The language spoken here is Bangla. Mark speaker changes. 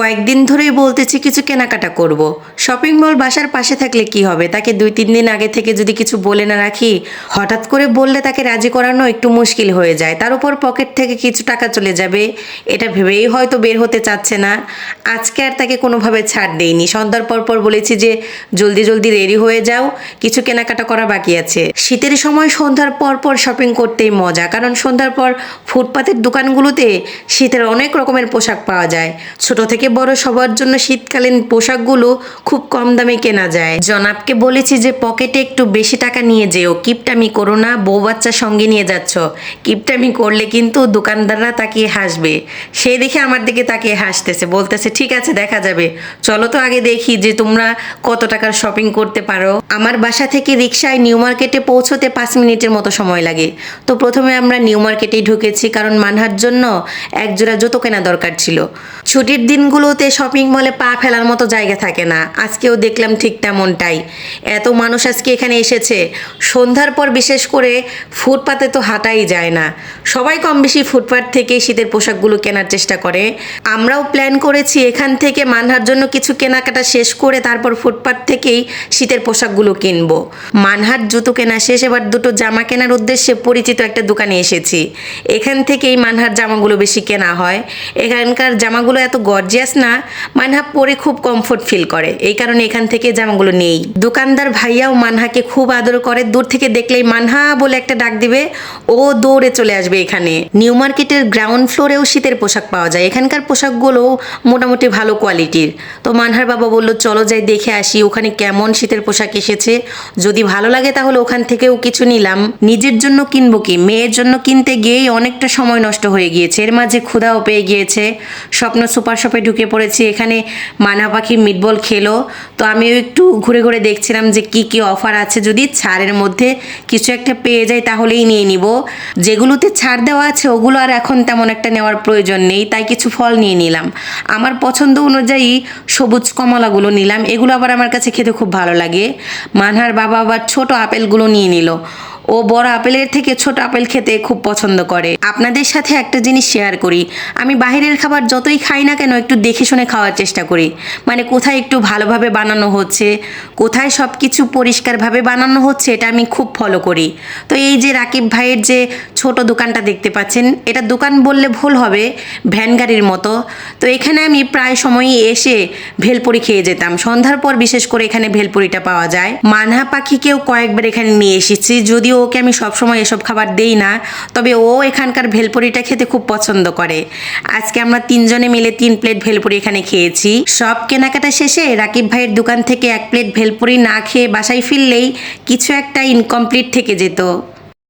Speaker 1: কয়েকদিন ধরেই বলতেছি কিছু কেনাকাটা করব। শপিং মল বাসার পাশে থাকলে কি হবে, তাকে 2-3 দিন আগে থেকে যদি কিছু বলে না রাখি, হঠাৎ করে বললে তাকে রাজি করানো একটু মুশকিল হয়ে যায়। তার উপর পকেট থেকে কিছু টাকা চলে যাবে, এটা ভেবেই হয়তো বের হতে চাচ্ছে না। আজকে আর তাকে কোনোভাবে ছাড় দেইনি। সন্ধ্যার পর বলেছি যে জলদি জলদি রেডি হয়ে যাও, কিছু কেনাকাটা করা বাকি আছে। শীতের সময় সন্ধ্যার পর শপিং করতেই মজা, কারণ সন্ধ্যার পর ফুটপাতের দোকানগুলোতে শীতের অনেক রকমের পোশাক পাওয়া যায়। ছোট থেকে বড় সবার জন্য শীতকালীন পোশাকগুলো খুব কম দামে কেনা যায়। জনাবকে বলেছি যে পকেটে একটু বেশি টাকা নিয়ে যেও, কিপটামি করো না, বউ বাচ্চা সঙ্গে নিয়ে যাচ্ছ। কিপটামি করলে কিন্তু দোকানদাররা তাকিয়ে হাসবে। সেই দেখে আমার দিকে তাকিয়ে হাসতেছে, বলতেছে ঠিক আছে দেখা যাবে, চলো তো আগে দেখি যে তোমরা কত টাকার শপিং করতে পারো। আমার বাসা থেকে রিক্সায় নিউ মার্কেটে পৌঁছতে 5 মিনিটের মতো সময় লাগে। তো প্রথমে আমরা নিউ মার্কেটেই ঢুকেছি, কারণ মানহার জন্য একজোড়া জুতো কেনা দরকার ছিল। ছুটির দিনগুলোতে শপিং মলে পা ফেলার মতো জায়গা থাকে না, আজকেও দেখলাম ঠিক তেমনটাই। এত মানুষ আজকে এখানে এসেছে। সন্ধ্যার পর বিশেষ করে ফুটপাতে তো হাঁটাই যায় না, সবাই কম বেশি ফুটপাত থেকে শীতের পোশাকগুলো কেনার চেষ্টা করে। আমরাও প্ল্যান করেছি এখান থেকে মানহার জন্য কিছু কেনাকাটা শেষ করে তারপর ফুটপাত থেকেই শীতের পোশাকগুলো কিনবো। মানহার জুতো কেনা শেষ, এবার দুটো জামা কেনার উদ্দেশ্যে পরিচিত একটা দোকানে এসেছি। এখান থেকেই মানহার জামাগুলো বেশি কেনা হয়। এখানকার জামাগুলো এত গর্জিয়াস না, মানহা পরে খুব কমফোর্ট ফিল করে, এই কারণে এখান থেকে জামাগুলো নেই। দোকানদার ভাইয়াও মানহাকে খুব আদর করে, দূর থেকে দেখলেই মানহা বলে একটা ডাক দিবে, ও দৌড়ে চলে আসবে এখানে। নিউ মার্কেটের গ্রাউন্ড ফ্লোরেও শীতের পোশাক পাওয়া যায়, এখানকার পোশাকগুলো মোটামুটি ভালো কোয়ালিটির। তো মানহার বাবা বললো চলো যাই দেখে আসি ওখানে কেমন শীতের পোশাক এসেছে, যদি ভালো লাগে তাহলে ওখান থেকেও কিছু নিলাম। নিজের জন্য কিনবো কি, মেয়ের জন্য কিনতে গিয়েই অনেকটা সময় নষ্ট হয়ে গিয়েছে, এর মাঝে ক্ষুধাও পেয়ে গিয়েছে। স্বপ্ন সুপার শপে ঢুকে পড়েছি, এখানে মানহা পাখি মিটবল খেলো। তো আমিও একটু ঘুরে ঘুরে দেখছিলাম যে কি কি অফার আছে, যদি ছাড়ের মধ্যে কিছু একটা পেয়ে যাই তাহলেই নিয়ে নিব। যেগুলোতে ছাড় দেওয়া আছে ওগুলো আর এখন তেমন একটা নেওয়ার প্রয়োজন নেই, তাই কিছু ফল নিয়ে নিলাম। আমার পছন্দ অনুযায়ী সবুজ কমলাগুলো নিলাম, এগুলো আবার আমার কাছে খেতে খুব ভালো লাগে। মানহার বাবা আবার ছোট আপেলগুলো নিয়ে নিল, ও বড় আপেলের থেকে ছোট আপেল খেতে খুব পছন্দ করে। আপনাদের সাথে একটা জিনিস শেয়ার করি, আমি বাইরের খাবার যতই খাই না কেন একটু দেখে শুনে খাওয়ার চেষ্টা করি। মানে কোথায় একটু ভালোভাবে বানানো হচ্ছে, কোথায় সব কিছু পরিষ্কারভাবে বানানো হচ্ছে, এটা আমি খুব ফলো করি। তো এই যে রাকিব ভাইয়ের যে ছোট দোকানটা দেখতে পাচ্ছেন, এটা দোকান বললে ভুল হবে, ভ্যান গাড়ির মতো। তো এখানে আমি প্রায় সময়ই এসে ভেলপুরি খেয়ে যেতাম, সন্ধ্যার পর বিশেষ করে এখানে ভেলপুরিটা পাওয়া যায়। মানহা পাখিকেও কয়েকবার এখানে নিয়ে এসেছি, যদিও ওকে আমি সবসময় এসব খাবার দেই না, তবে ও এখানকার ভেলপুরিটা খেতে খুব পছন্দ করে। আজকে আমরা 3 জনে মিলে 3 প্লেট ভেলপুরি এখানে খেয়েছি। সব কেনাকাটা শেষে রাকিব ভাইয়ের দোকান থেকে 1 প্লেট ভেলপুরি না খেয়ে বাসায় ফিরলেই কিছু একটা ইনকমপ্লিট থেকে যেত।